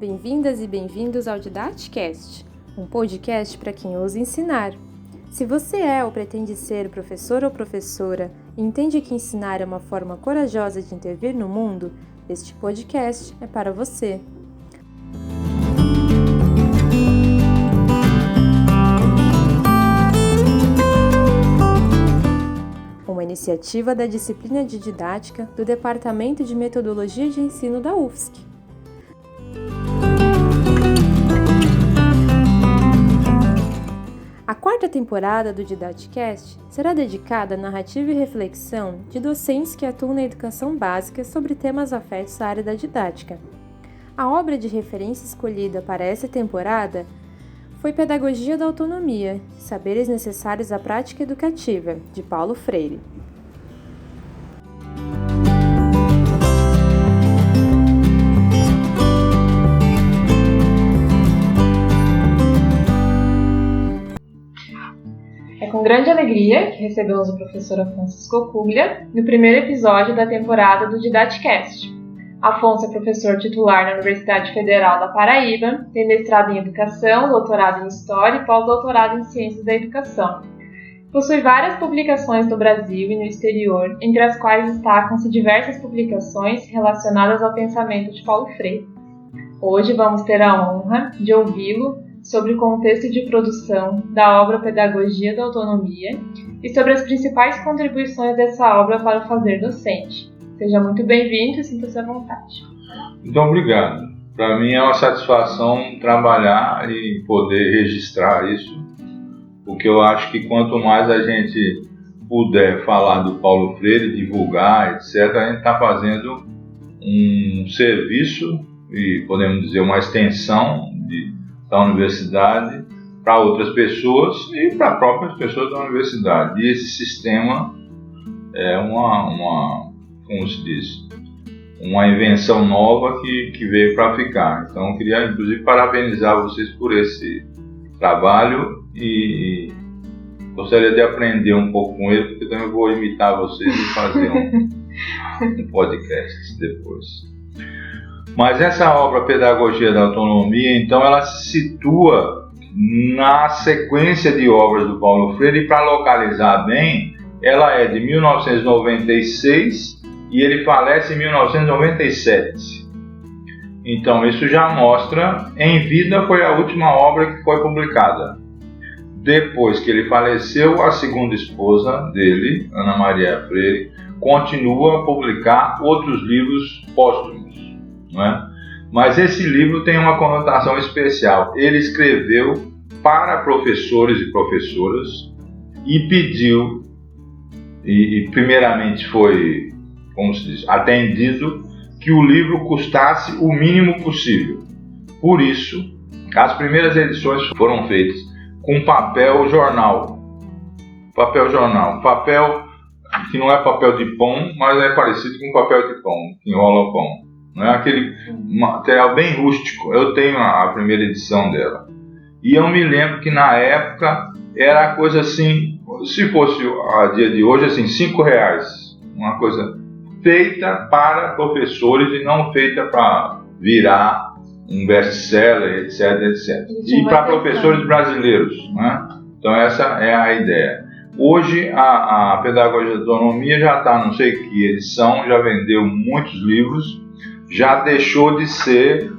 bem-vindas e bem-vindos ao Didaticast, um podcast para quem ousa ensinar. Se você é ou pretende ser professor ou professora e entende que ensinar é uma forma corajosa de intervir no mundo, este podcast é para você. Uma iniciativa da disciplina de didática do Departamento de Metodologia de Ensino da UFSC. A quarta temporada do Didaticast será dedicada à narrativa e reflexão de docentes que atuam na educação básica sobre temas afetos à área da didática. A obra de referência escolhida para essa temporada foi Pedagogia da Autonomia, Saberes Necessários à Prática Educativa, de Paulo Freire. É com grande alegria que recebemos o professor Afonso Scocuglia no primeiro episódio da temporada do Didaticast. Afonso é professor titular na Universidade Federal da Paraíba, tem mestrado em Educação, doutorado em História e pós-doutorado em Ciências da Educação. Possui várias publicações no Brasil e no exterior, entre as quais destacam-se diversas publicações relacionadas ao pensamento de Paulo Freire. Hoje vamos ter a honra de ouvi-lo sobre o contexto de produção da obra Pedagogia da Autonomia e sobre as principais contribuições dessa obra para o fazer docente. Seja muito bem-vindo e sinta-se à vontade. Muito obrigado. Para mim é uma satisfação trabalhar e poder registrar isso, porque eu acho que quanto mais a gente puder falar do Paulo Freire, divulgar, etc., a gente está fazendo um serviço e, podemos dizer, uma extensão da universidade para outras pessoas e para próprias pessoas da universidade. E esse sistema é como se diz, uma invenção nova que veio para ficar. Então, eu queria, inclusive, parabenizar vocês por esse trabalho e gostaria de aprender um pouco com ele, porque também vou imitar vocês e fazer um podcast depois. Mas essa obra Pedagogia da Autonomia, então, ela se situa na sequência de obras do Paulo Freire, e para localizar bem, ela é de 1996 e ele falece em 1997. Então, isso já mostra, em vida foi a última obra que foi publicada. Depois que ele faleceu, a segunda esposa dele, Ana Maria Freire, continua a publicar outros livros póstumos. Não é? Mas esse livro tem uma conotação especial. Ele escreveu para professores e professoras e pediu, e primeiramente foi, como se diz, atendido, que o livro custasse o mínimo possível. Por isso, as primeiras edições foram feitas com papel jornal. Papel que não é papel de pão, mas é parecido com papel de pão, que enrola o pão. Não é aquele material bem rústico. Eu tenho a primeira edição dela. E eu me lembro que na época era coisa assim, se fosse a dia de hoje, assim, R$5. Uma coisa feita para professores e não feita para virar um best-seller, etc. E para professores brasileiros. Né? Então essa é a ideia. Hoje a Pedagogia da Autonomia já está não sei que edição, já vendeu muitos livros, já deixou de ser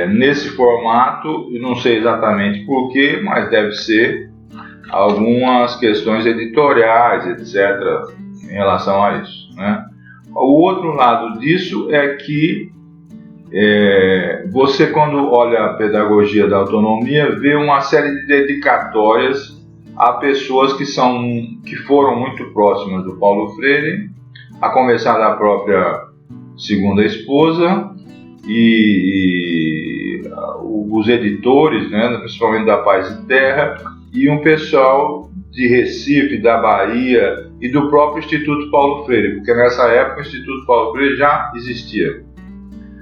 nesse formato, não sei exatamente porquê, mas deve ser algumas questões editoriais, etc., em relação a isso. Né? O outro lado disso é que você, quando olha a Pedagogia da Autonomia, vê uma série de dedicatórias a pessoas que foram muito próximas do Paulo Freire, a começar da própria segunda esposa e os editores, né, principalmente da Paz e Terra, e um pessoal de Recife, da Bahia e do próprio Instituto Paulo Freire, porque nessa época o Instituto Paulo Freire já existia.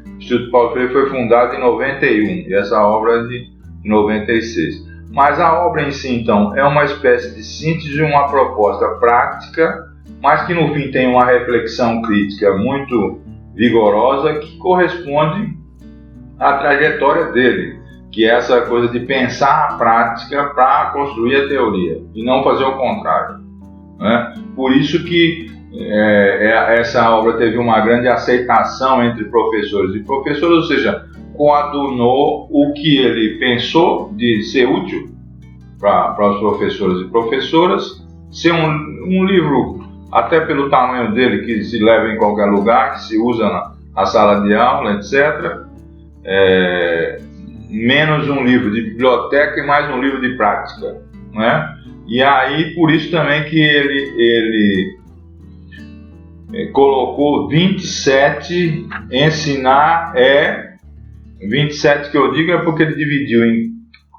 O Instituto Paulo Freire foi fundado em 91 e essa obra é de 96. Mas a obra em si, então, é uma espécie de síntese de uma proposta prática, mas que no fim tem uma reflexão crítica muito vigorosa que corresponde a trajetória dele, que é essa coisa de pensar a prática para construir a teoria e não fazer o contrário, né? Por isso que essa obra teve uma grande aceitação entre professores e professoras, ou seja, coadunou o que ele pensou de ser útil para os professores e professoras, ser um livro, até pelo tamanho dele, que se leva em qualquer lugar, que se usa na sala de aula, etc. Menos um livro de biblioteca e mais um livro de prática, né? E aí, por isso também que ele colocou 27, ensinar 27 que eu digo é porque ele dividiu em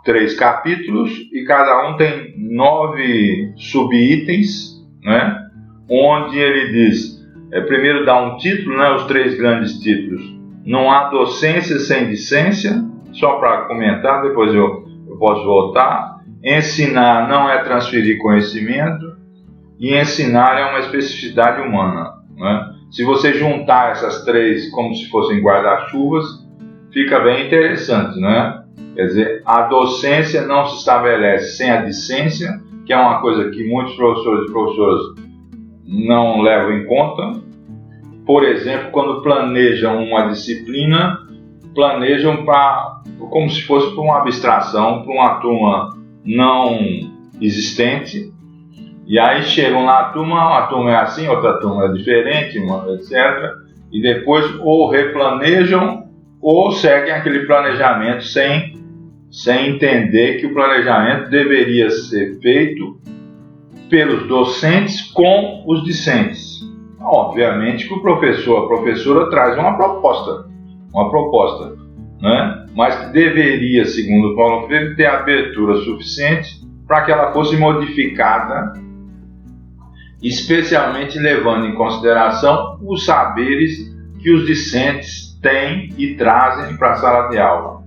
3 capítulos e cada um tem 9 subitens, né? Onde ele diz, primeiro dá um título, né? Os 3 grandes títulos. Não há docência sem discência, só para comentar, depois eu posso voltar. Ensinar não é transferir conhecimento, e ensinar é uma especificidade humana, né? Se você juntar essas 3 como se fossem guarda-chuvas, fica bem interessante, né? Quer dizer, a docência não se estabelece sem a discência, que é uma coisa que muitos professores e professoras não levam em conta. Por exemplo, quando planejam uma disciplina, planejam como se fosse para uma abstração, para uma turma não existente, e aí chegam na turma, uma turma é assim, outra turma é diferente, etc. E depois ou replanejam ou seguem aquele planejamento sem entender que o planejamento deveria ser feito pelos docentes com os discentes. Obviamente que o professor, a professora traz uma proposta, né? Mas que deveria, segundo Paulo Freire, ter abertura suficiente para que ela fosse modificada, especialmente levando em consideração os saberes que os discentes têm e trazem para a sala de aula,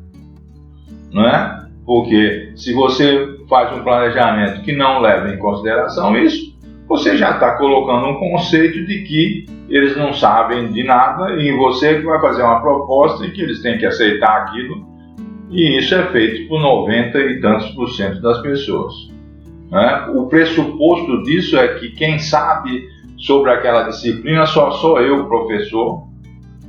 não é? Porque se você faz um planejamento que não leva em consideração isso, você já está colocando um conceito de que eles não sabem de nada e você que vai fazer uma proposta e que eles têm que aceitar aquilo, e isso é feito por 90 e tantos % das pessoas, né? O pressuposto disso é que quem sabe sobre aquela disciplina só sou eu, professor,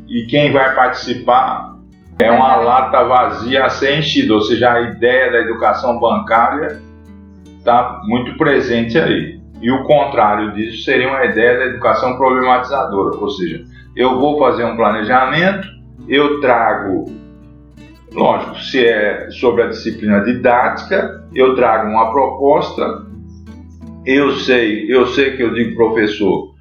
e quem vai participar é uma lata vazia a ser enchida, ou seja, a ideia da educação bancária está muito presente aí. E o contrário disso seria uma ideia da educação problematizadora, ou seja, eu vou fazer um planejamento, eu trago, lógico, se é sobre a disciplina didática, eu trago uma proposta, eu sei que eu digo professor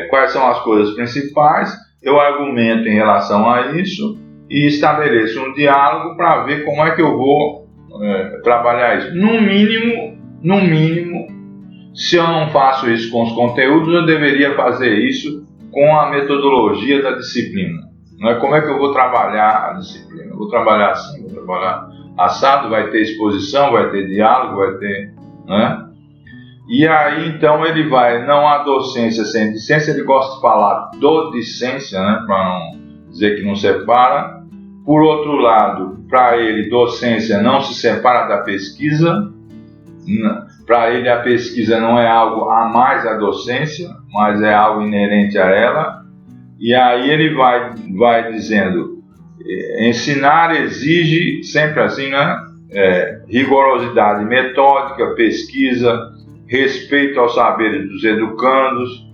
quais são as coisas principais, eu argumento em relação a isso e estabeleço um diálogo para ver como é que eu vou trabalhar isso. No mínimo, se eu não faço isso com os conteúdos, eu deveria fazer isso com a metodologia da disciplina. Não é como é que eu vou trabalhar a disciplina? Eu vou trabalhar assim, vou trabalhar assado, vai ter exposição, vai ter diálogo, vai ter, né? E aí, então, ele vai, não há docência sem discência, ele gosta de falar do discência, né, para não dizer que não separa. Por outro lado, para ele, docência não se separa da pesquisa. Para ele, a pesquisa não é algo a mais da docência, mas é algo inerente a ela. E aí ele vai dizendo, ensinar exige, sempre assim, né, rigorosidade metódica, pesquisa, respeito aos saberes dos educandos,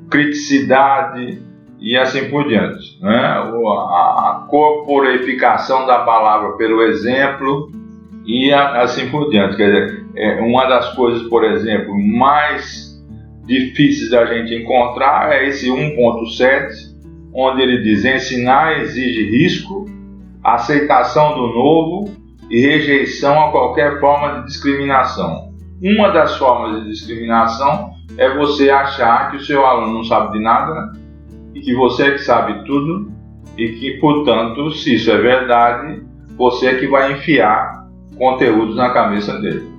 criticidade e assim por diante, né? A corporificação da palavra pelo exemplo e assim por diante. Quer dizer, uma das coisas, por exemplo, mais difíceis da gente encontrar é esse 1.7, onde ele diz: ensinar exige risco, aceitação do novo e rejeição a qualquer forma de discriminação. Uma das formas de discriminação é você achar que o seu aluno não sabe de nada e que você é que sabe tudo e que, portanto, se isso é verdade, você é que vai enfiar conteúdos na cabeça dele.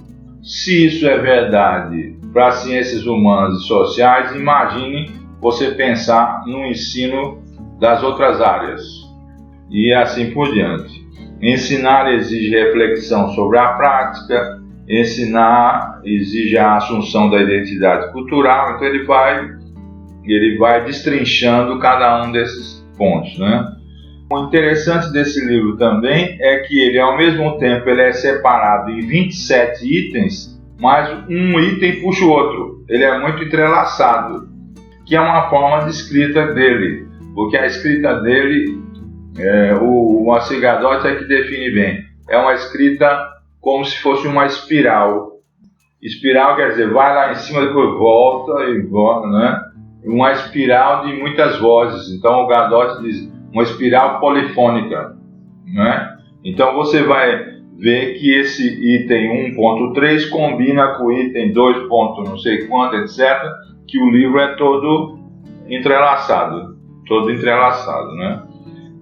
Se isso é verdade para ciências humanas e sociais, imagine você pensar no ensino das outras áreas. e assim por diante. Ensinar exige reflexão sobre a prática, ensinar exige a assunção da identidade cultural, então ele vai destrinchando cada um desses pontos, né? O interessante desse livro também é que ele, ao mesmo tempo, ele é separado em 27 itens, mas um item puxa o outro. Ele é muito entrelaçado, que é uma forma de escrita dele, porque a escrita dele, o Moacir Gadotti é que define bem, é uma escrita como se fosse uma espiral. Espiral quer dizer, vai lá em cima, depois volta e volta, né? Uma espiral de muitas vozes. Então o Gadotti diz uma espiral polifônica, né? Então você vai ver que esse item 1.3 combina com o item 2. Não sei quanto, etc., que o livro é todo entrelaçado, né?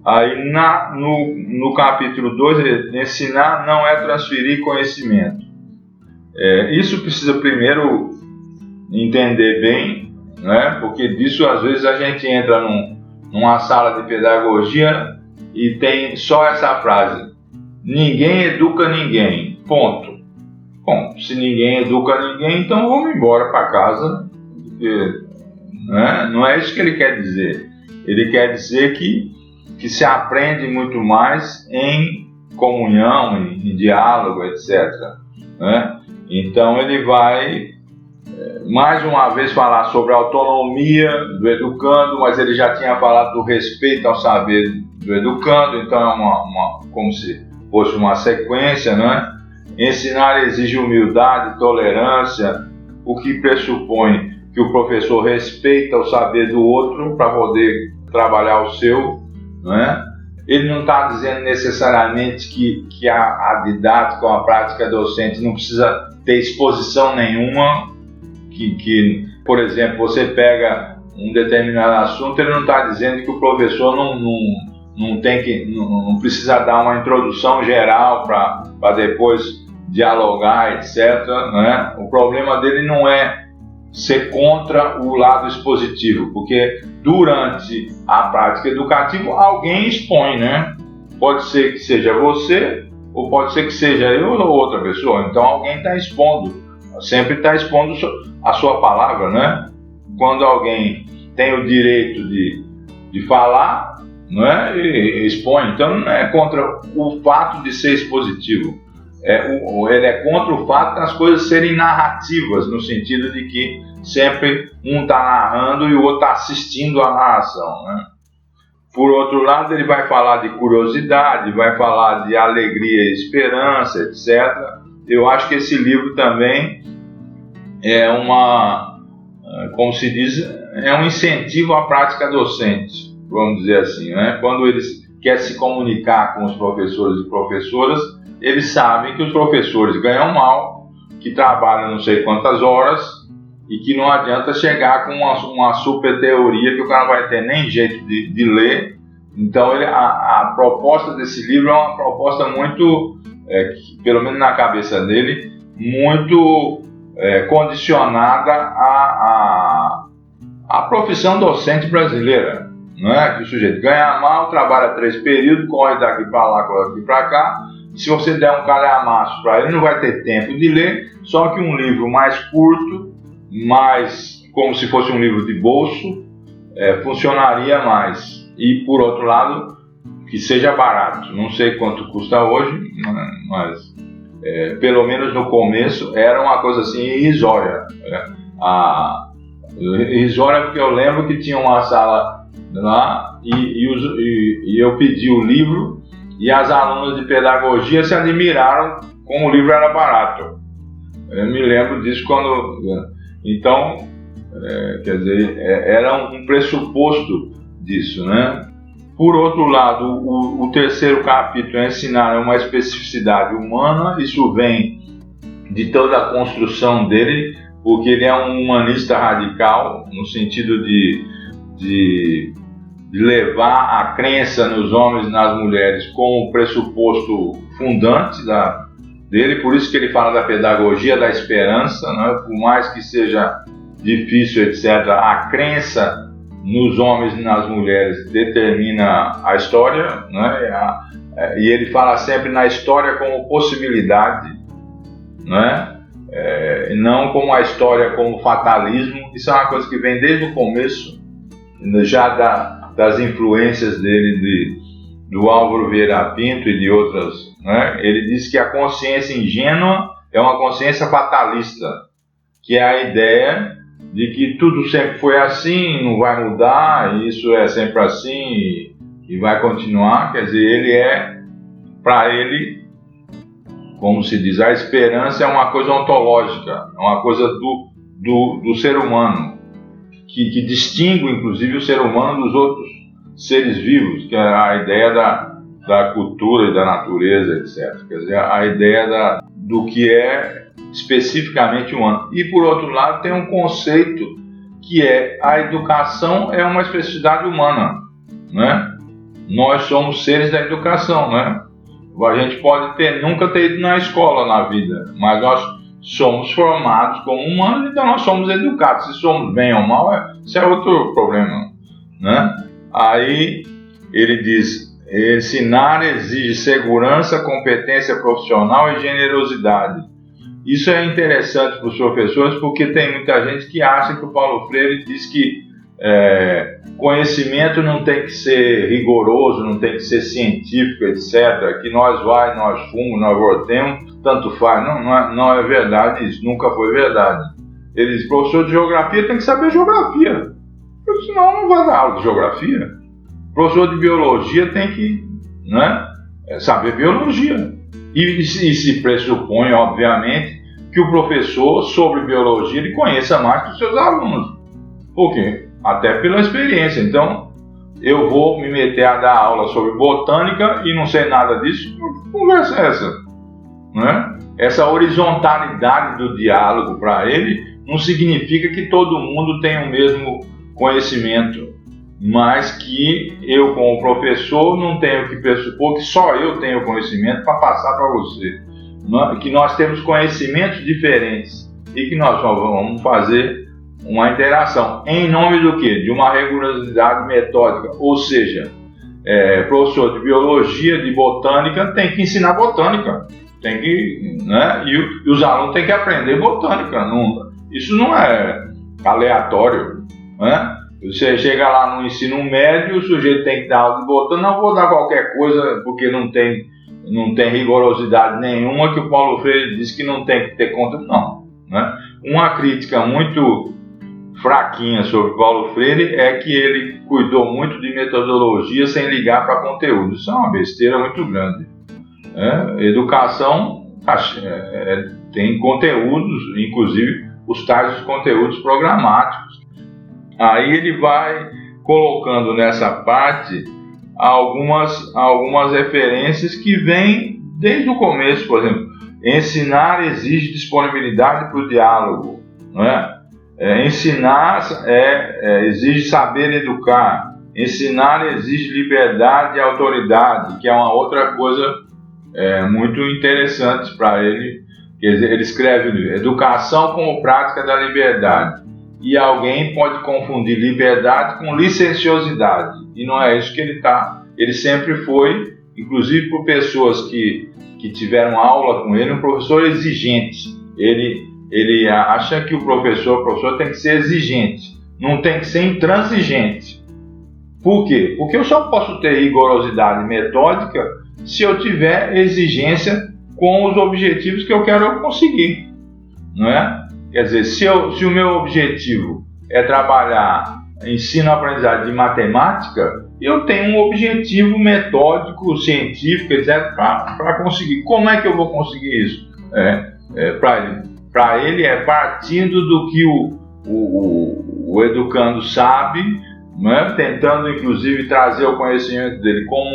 Aí no capítulo 2, ensinar não é transferir conhecimento. Isso precisa primeiro entender bem, né? Porque disso às vezes a gente entra numa sala de pedagogia e tem só essa frase: ninguém educa ninguém, ponto. Bom, se ninguém educa ninguém, então vamos embora para casa, porque, né? Não é isso que ele quer dizer. Ele quer dizer que se aprende muito mais em comunhão, em diálogo, etc., né? Então ele vai mais uma vez falar sobre a autonomia do educando, mas ele já tinha falado do respeito ao saber do educando, então é como se fosse uma sequência, né? Ensinar exige humildade, tolerância, o que pressupõe que o professor respeita o saber do outro para poder trabalhar o seu, né? Ele não está dizendo necessariamente que a didática ou a prática docente não precisa ter exposição nenhuma, que, por exemplo, você pega um determinado assunto, ele não está dizendo que o professor não precisa dar uma introdução geral para depois dialogar, etc., né? O problema dele não é ser contra o lado expositivo, porque durante a prática educativa alguém expõe, né? Pode ser que seja você, ou pode ser que seja eu ou outra pessoa, então alguém está expondo, sempre está expondo a sua palavra, né? Quando alguém tem o direito de falar, né, e expõe, então não é contra o fato de ser expositivo, ele é contra o fato das coisas serem narrativas, no sentido de que sempre um está narrando e o outro está assistindo à narração, né? Por outro lado, ele vai falar de curiosidade, vai falar de alegria e esperança, etc. Eu acho que esse livro também é como se diz, é um incentivo à prática docente, vamos dizer assim, né? Quando eles querem se comunicar com os professores e professoras, eles sabem que os professores ganham mal, que trabalham não sei quantas horas e que não adianta chegar com uma super teoria que o cara não vai ter nem jeito de ler. Então a proposta desse livro é uma proposta muito, pelo menos na cabeça dele, muito condicionada à profissão docente brasileira, não é? Que o sujeito ganha mal, trabalha 3 períodos, corre daqui para lá, corre daqui para cá. Se você der um calhamaço para ele, não vai ter tempo de ler, só que um livro mais curto, mais como se fosse um livro de bolso, funcionaria mais. E, por outro lado, que seja barato. Não sei quanto custa hoje, mas pelo menos no começo era uma coisa assim irrisória. Irrisória porque eu lembro que tinha uma sala lá e eu pedi o livro e as alunas de pedagogia se admiraram como o livro era barato. Eu me lembro disso quando... Então, quer dizer, era um pressuposto disso, né? Por outro lado, o terceiro capítulo é ensinar uma especificidade humana. Isso vem de toda a construção dele, porque ele é um humanista radical, no sentido de levar a crença nos homens e nas mulheres como pressuposto fundante dele. Por isso que ele fala da pedagogia da esperança, né? Por mais que seja difícil, etc., a crença nos homens e nas mulheres determina a história, né? E ele fala sempre na história como possibilidade, né? E não como a história como fatalismo. Isso é uma coisa que vem desde o começo, já das influências dele, do Álvaro Vieira Pinto e de outras, né? Ele diz que a consciência ingênua é uma consciência fatalista, que é a ideia de que tudo sempre foi assim, não vai mudar, e isso é sempre assim e vai continuar. Quer dizer, para ele, como se diz, a esperança é uma coisa ontológica, é uma coisa do ser humano, que distingue inclusive o ser humano dos outros seres vivos, que é a ideia da cultura e da natureza, etc. Quer dizer, a ideia do que é especificamente humano. E por outro lado tem um conceito que é a educação é uma especificidade humana, né? Nós somos seres da educação, né? A gente pode nunca ter ido na escola na vida, mas nós somos formados como humanos, então nós somos educados. Se somos bem ou mal, isso é outro problema, né? Aí ele diz: ensinar exige segurança, competência profissional e generosidade. Isso é interessante para os professores, porque tem muita gente que acha que o Paulo Freire diz que conhecimento não tem que ser rigoroso, não tem que ser científico, etc. Que nós fomos, nós voltemos, tanto faz. Não é verdade isso, nunca foi verdade. Ele diz: professor de geografia tem que saber geografia, porque senão não vai dar aula de geografia. Professor de biologia tem que, né, saber biologia. E se pressupõe, obviamente, que o professor, sobre biologia, ele conheça mais que os seus alunos. Por quê? Até pela experiência. Então, eu vou me meter a dar aula sobre botânica e não sei nada disso. Que conversa é essa? Né? Essa horizontalidade do diálogo, para ele, não significa que todo mundo tenha o mesmo conhecimento, mas que eu, como professor, não tenho que pressupor que só eu tenho conhecimento para passar para você. Que nós temos conhecimentos diferentes e que nós vamos fazer uma interação. Em nome do quê? De uma rigorosidade metódica. Ou seja, professor de biologia, de botânica, tem que ensinar botânica. Tem que, né? E os alunos têm que aprender botânica. Isso não é aleatório, né? Você chega lá no ensino médio, o sujeito tem que dar aula de botânica, não vou dar qualquer coisa porque não tem rigorosidade nenhuma, que o Paulo Freire diz que não tem que ter conta, não, né? Uma crítica muito fraquinha sobre Paulo Freire é que ele cuidou muito de metodologia sem ligar para conteúdo. Isso é uma besteira muito grande. Educação tem conteúdos, inclusive os tais conteúdos programáticos. Aí ele vai colocando nessa parte algumas referências que vêm desde o começo. Por exemplo, ensinar exige disponibilidade para o diálogo, não é? Ensinar exige saber educar. Ensinar exige liberdade e autoridade, que é uma outra coisa muito interessante para ele. Quer dizer, ele escreve: educação como prática da liberdade. E alguém pode confundir liberdade com licenciosidade, e não é isso que ele está. Ele sempre foi, inclusive por pessoas que tiveram aula com ele, um professor exigente. Ele acha que o professor tem que ser exigente, não tem que ser intransigente. Por quê? Porque eu só posso ter rigorosidade metódica se eu tiver exigência com os objetivos que eu quero conseguir, não é? Quer dizer, se o meu objetivo é trabalhar ensino-aprendizagem de matemática, eu tenho um objetivo metódico, científico, etc., para conseguir. Como é que eu vou conseguir isso? Para ele é partindo do que o educando sabe, né? Tentando inclusive trazer o conhecimento dele como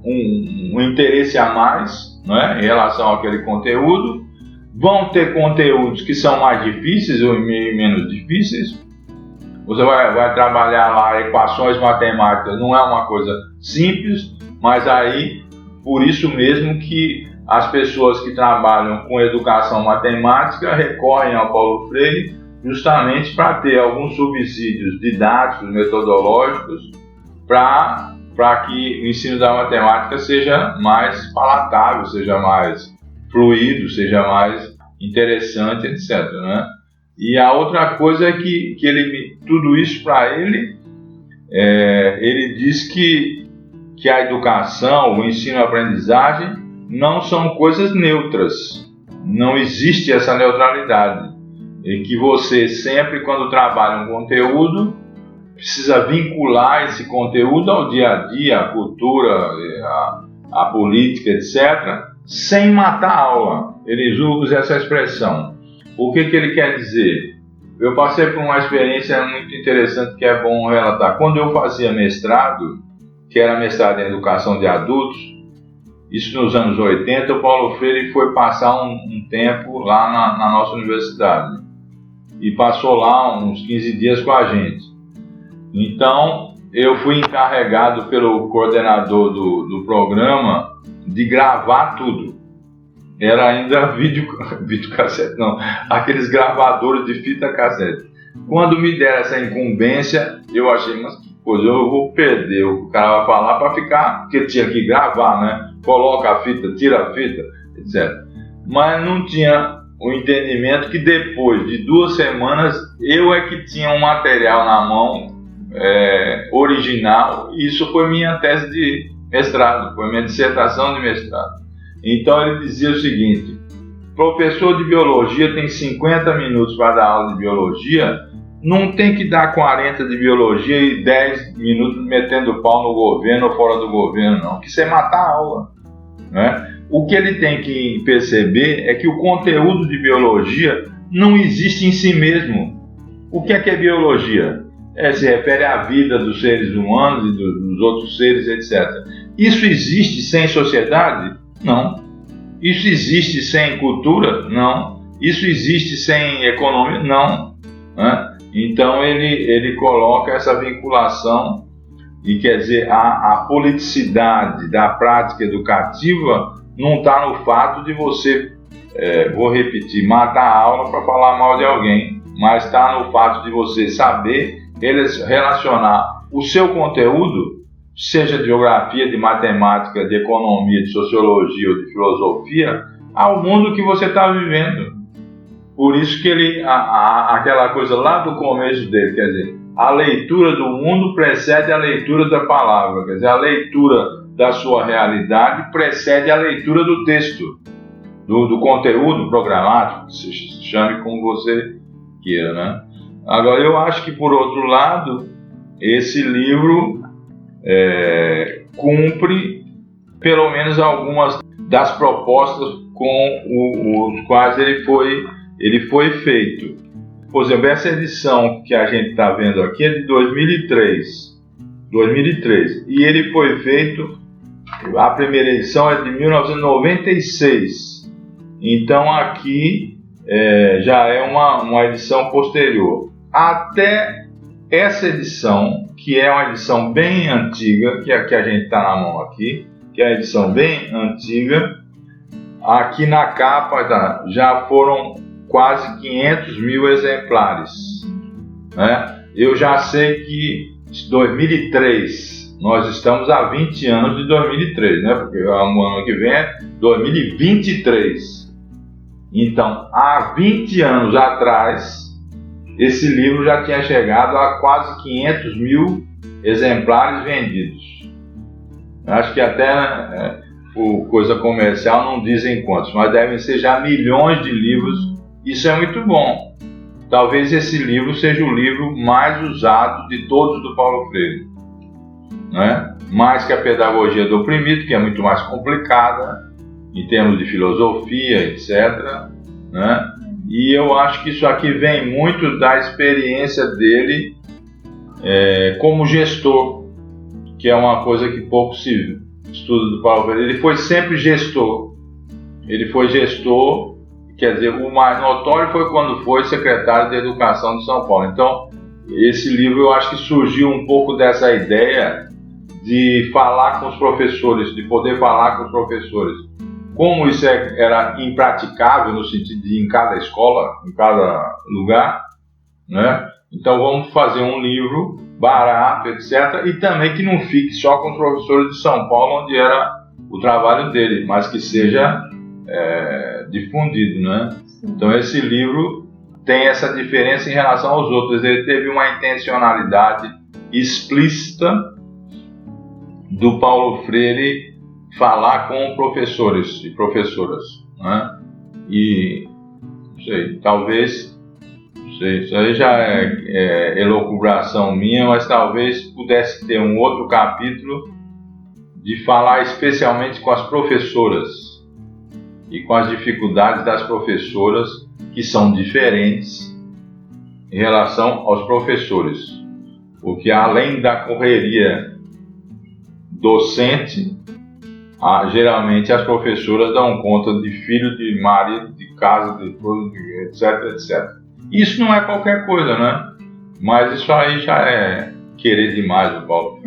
um interesse a mais, né? Em relação àquele conteúdo. Vão ter conteúdos que são mais difíceis ou menos difíceis. Você vai trabalhar lá equações matemáticas, não é uma coisa simples, mas aí, por isso mesmo que as pessoas que trabalham com educação matemática recorrem ao Paulo Freire, justamente para ter alguns subsídios didáticos, metodológicos, para que o ensino da matemática seja mais palatável, seja mais fluido, seja mais interessante, etc., né? E a outra coisa é que tudo isso para ele diz que a educação, o ensino e a aprendizagem não são coisas neutras. Não existe essa neutralidade. E que você sempre, quando trabalha um conteúdo, precisa vincular esse conteúdo ao dia a dia, à cultura, à política, etc., sem matar a aula. Ele usa essa expressão. O que ele quer dizer? Eu passei por uma experiência muito interessante que é bom relatar. Quando eu fazia mestrado, que era mestrado em educação de adultos, isso nos anos 80, o Paulo Freire foi passar um tempo lá na nossa universidade. E passou lá uns 15 dias com a gente. Então, eu fui encarregado pelo coordenador do programa de gravar tudo. Era ainda videocassete, não, aqueles gravadores de fita cassete. Quando me deram essa incumbência, eu achei, mas que coisa, eu vou perder, o cara vai falar para ficar, porque tinha que gravar, né? Coloca a fita, tira a fita, etc. Mas não tinha o entendimento que depois de 2 semanas, eu é que tinha um material na mão original, e isso foi minha tese de mestrado, foi minha dissertação de mestrado. Então ele dizia o seguinte: professor de biologia tem 50 minutos para dar aula de biologia, não tem que dar 40 de biologia e 10 minutos metendo pau no governo ou fora do governo, não, que isso é matar a aula, né? O que ele tem que perceber é que o conteúdo de biologia não existe em si mesmo. O que é biologia? Se refere à vida dos seres humanos e dos outros seres, etc. Isso existe sem sociedade? Não. Isso existe sem cultura? Não. Isso existe sem economia? Não. Né? Então ele coloca essa vinculação, e quer dizer, a politicidade da prática educativa não está no fato de você, vou repetir, matar a aula para falar mal de alguém, mas está no fato de você saber relacionar o seu conteúdo, seja de geografia, de matemática, de economia, de sociologia ou de filosofia, ao mundo que você está vivendo. Por isso que aquela coisa lá do começo dele, quer dizer, a leitura do mundo precede a leitura da palavra, quer dizer, a leitura da sua realidade precede a leitura do texto, do conteúdo programático, se chame como você queira, né? Agora, eu acho que, por outro lado, esse livro cumpre pelo menos algumas das propostas com os quais ele foi feito. Por exemplo, essa edição que a gente está vendo aqui é de 2003, e ele foi feito, a primeira edição é de 1996, então aqui já é uma edição posterior. Até essa edição, que é uma edição bem antiga, que a gente está na mão aqui, que é a edição bem antiga, aqui na capa já foram quase 500 mil exemplares, né? Eu já sei que 2003, nós estamos há 20 anos de 2003, né? Porque o ano que vem é 2023. Então, há 20 anos atrás, esse livro já tinha chegado a quase 500 mil exemplares vendidos. Acho que até por coisa comercial não dizem quantos, mas devem ser já milhões de livros. Isso é muito bom. Talvez esse livro seja o livro mais usado de todos do Paulo Freire, né? Mais que a Pedagogia do Oprimido, que é muito mais complicada em termos de filosofia, etc., né? E eu acho que isso aqui vem muito da experiência dele como gestor, que é uma coisa que pouco se estuda do Paulo Freire. Ele foi sempre gestor. Ele foi gestor. Quer dizer, o mais notório foi quando foi secretário de Educação de São Paulo. Então, esse livro eu acho que surgiu um pouco dessa ideia de falar com os professores, de poder falar com os professores. Como isso era impraticável no sentido de em cada escola, em cada lugar, né? Então vamos fazer um livro barato, etc. E também que não fique só com os professores de São Paulo, onde era o trabalho dele, mas que seja difundido, né? Então esse livro tem essa diferença em relação aos outros. Ele teve uma intencionalidade explícita do Paulo Freire falar com professores e professoras, né? E não sei, talvez, não sei, isso aí já é elucubração minha, mas talvez pudesse ter um outro capítulo de falar especialmente com as professoras e com as dificuldades das professoras, que são diferentes em relação aos professores, porque além da correria docente, geralmente as professoras dão conta de filho, de marido, de casa, de etc, etc. Isso não é qualquer coisa, né? Mas isso aí já é querer demais, Paulo.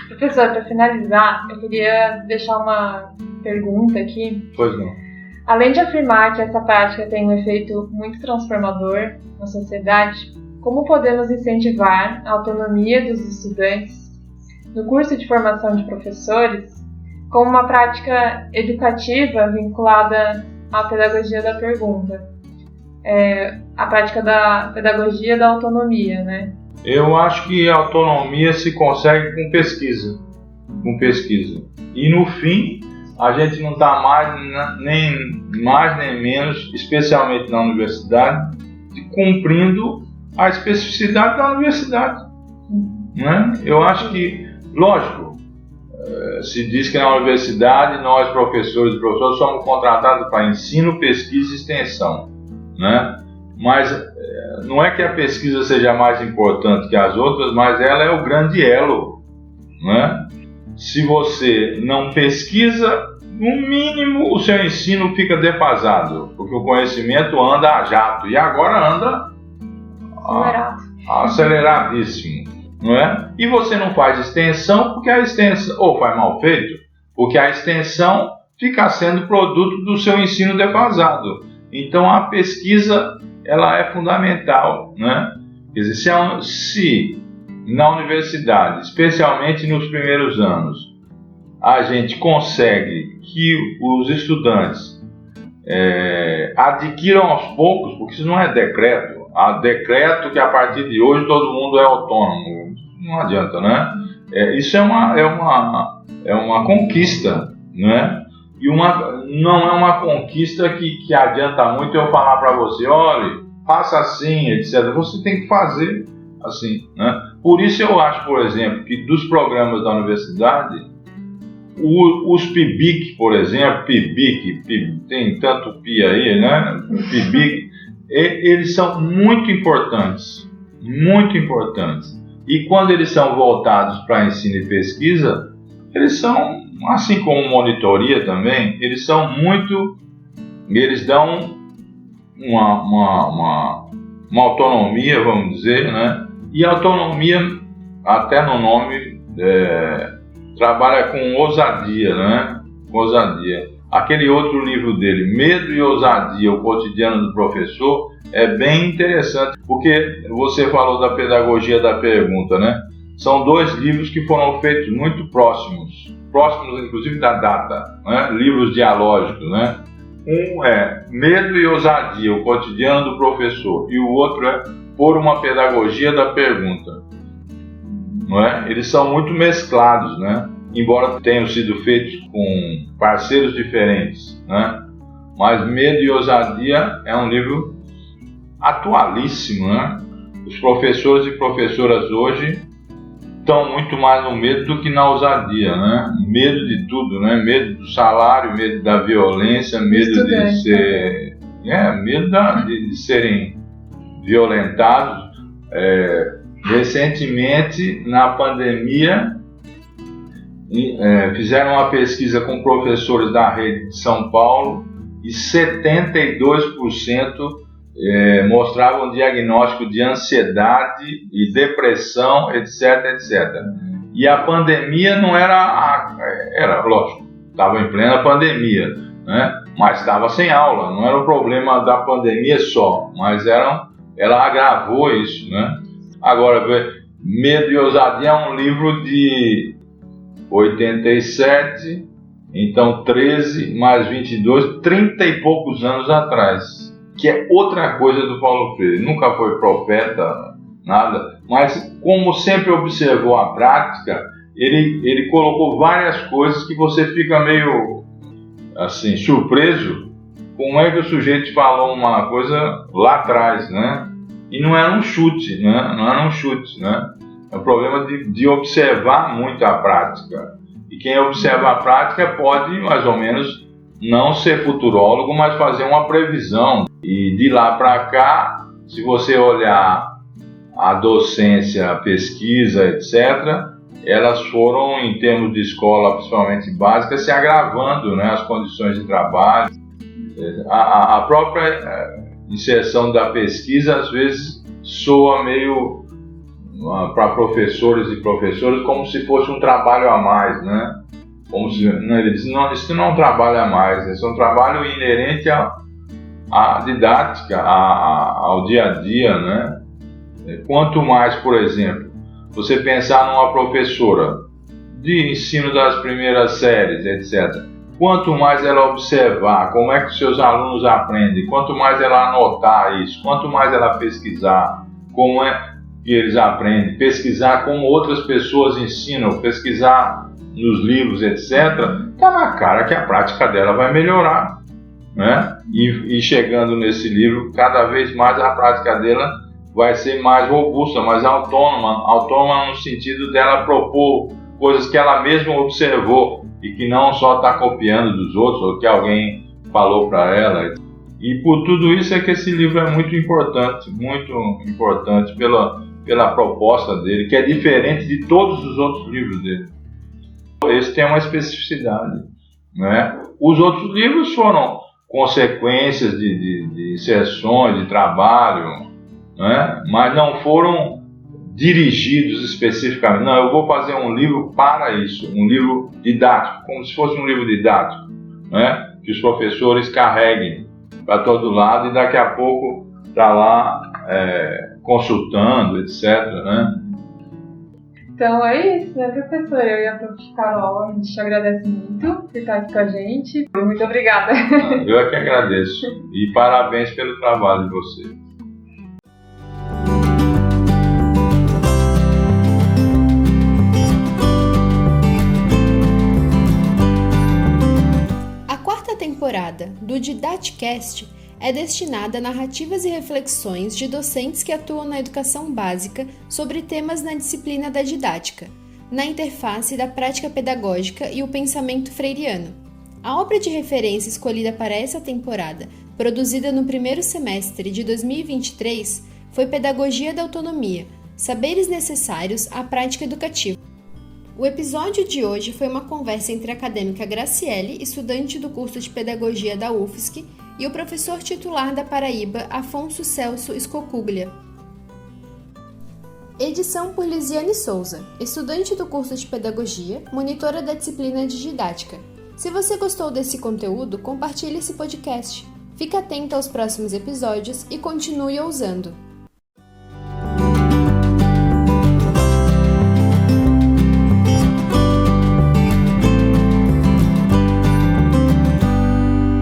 Professor, para finalizar, eu queria deixar uma pergunta aqui. Pois não. Além de afirmar que essa prática tem um efeito muito transformador na sociedade, como podemos incentivar a autonomia dos estudantes no curso de formação de professores como uma prática educativa vinculada à pedagogia da pergunta? A prática da pedagogia da autonomia, né? Eu acho que a autonomia se consegue com pesquisa. E no fim, a gente não está nem mais nem menos, especialmente na universidade, cumprindo a especificidade da universidade, né? Eu acho que, lógico, se diz que na universidade nós, professores e professores, somos contratados para ensino, pesquisa e extensão, né? Mas não é que a pesquisa seja mais importante que as outras, mas ela é o grande elo, né? Se você não pesquisa, no mínimo o seu ensino fica defasado, porque o conhecimento anda a jato, e agora anda aceleradíssimo, não é? E você não faz extensão, porque a extensão, ou faz mal feito, porque a extensão fica sendo produto do seu ensino defasado. Então a pesquisa, ela é fundamental, né? Quer dizer, se na universidade, especialmente nos primeiros anos, a gente consegue que os estudantes adquiram aos poucos, porque isso não é decreto. Há decreto que a partir de hoje todo mundo é autônomo. Não adianta, né? Isso é uma conquista, né? E não é uma conquista que adianta muito eu falar para você, olha, faça assim, etc. Você tem que fazer assim, né? Por isso eu acho, por exemplo, que dos programas da universidade, os PIBIC, por exemplo, PIBIC, tem tanto PI aí, né? PIBIC, eles são muito importantes. E quando eles são voltados para ensino e pesquisa, eles são, assim como monitoria também, eles dão uma autonomia, vamos dizer, né? E a autonomia, até no nome, trabalha com ousadia, né? Com ousadia. Aquele outro livro dele, Medo e Ousadia, o cotidiano do professor, é bem interessante, porque você falou da pedagogia da pergunta, né? São dois livros que foram feitos muito próximos inclusive da data, né? Livros dialógicos, né? Um é Medo e Ousadia, o cotidiano do professor, e o outro é Por uma Pedagogia da Pergunta, não é? Eles são muito mesclados, né? Embora tenham sido feitos com parceiros diferentes, né? Mas Medo e Ousadia é um livro atualíssimo, né? Os professores e professoras hoje estão muito mais no medo do que na ousadia, né? Medo de tudo, né? Medo do salário, medo da violência, medo de serem violentados. Recentemente, na pandemia, fizeram uma pesquisa com professores da rede de São Paulo e 72% mostravam diagnóstico de ansiedade e depressão, etc, etc. E a pandemia não era lógico, estava em plena pandemia, né? Mas estava sem aula, não era o problema da pandemia só, mas eram ela agravou isso, né? Agora, Medo e Ousadia é um livro de 87, então 13 mais 22, 30 e poucos anos atrás, que é outra coisa do Paulo Freire. Nunca foi profeta, nada, mas como sempre observou a prática, ele colocou várias coisas que você fica meio assim, surpreso. Como é que o sujeito falou uma coisa lá atrás, né? E não era um chute, né? Não era um chute, né? É um problema de observar muito a prática. E quem observa a prática pode, mais ou menos, não ser futurólogo, mas fazer uma previsão. E de lá para cá, se você olhar a docência, a pesquisa, etc., elas foram, em termos de escola, principalmente básica, se agravando, né? As condições de trabalho. A própria inserção da pesquisa, às vezes, soa meio para professores e professoras como se fosse um trabalho a mais, né? Como se, não, ele diz, não, isso não é um trabalho a mais, isso é um trabalho inerente à didática, ao dia a dia, né? Quanto mais, por exemplo, você pensar numa professora de ensino das primeiras séries, etc., quanto mais ela observar como é que os seus alunos aprendem, quanto mais ela anotar isso, quanto mais ela pesquisar como é que eles aprendem, pesquisar como outras pessoas ensinam, pesquisar nos livros, etc., está na cara que a prática dela vai melhorar, né? E chegando nesse livro, cada vez mais a prática dela vai ser mais robusta, mais autônoma no sentido dela propor coisas que ela mesma observou e que não só está copiando dos outros ou que alguém falou para ela. E por tudo isso é que esse livro é muito importante pela proposta dele, que é diferente de todos os outros livros dele. Esse tem uma especificidade, né? Os outros livros foram consequências de inserções, de trabalho, né? Mas não foram dirigidos especificamente. Não, eu vou fazer um livro para isso, um livro didático, como se fosse um livro didático, né? Que os professores carreguem para todo lado e daqui a pouco está lá consultando, etc., né? Então é isso, né, professora? Eu e a prof. Carol, a gente te agradece muito por estar aqui com a gente. Muito obrigada. Eu é que agradeço. E parabéns pelo trabalho de vocês. A quarta temporada do Didaticast é destinada a narrativas e reflexões de docentes que atuam na educação básica sobre temas na disciplina da didática, na interface da prática pedagógica e o pensamento freiriano. A obra de referência escolhida para essa temporada, produzida no primeiro semestre de 2023, foi Pedagogia da Autonomia, Saberes Necessários à Prática Educativa. O episódio de hoje foi uma conversa entre a acadêmica Graciele, estudante do curso de Pedagogia da UFSC, e o professor titular da Paraíba, Afonso Celso Scocuglia. Edição por Lisiane Souza, estudante do curso de Pedagogia, monitora da disciplina de Didática. Se você gostou desse conteúdo, compartilhe esse podcast. Fique atento aos próximos episódios e continue ousando!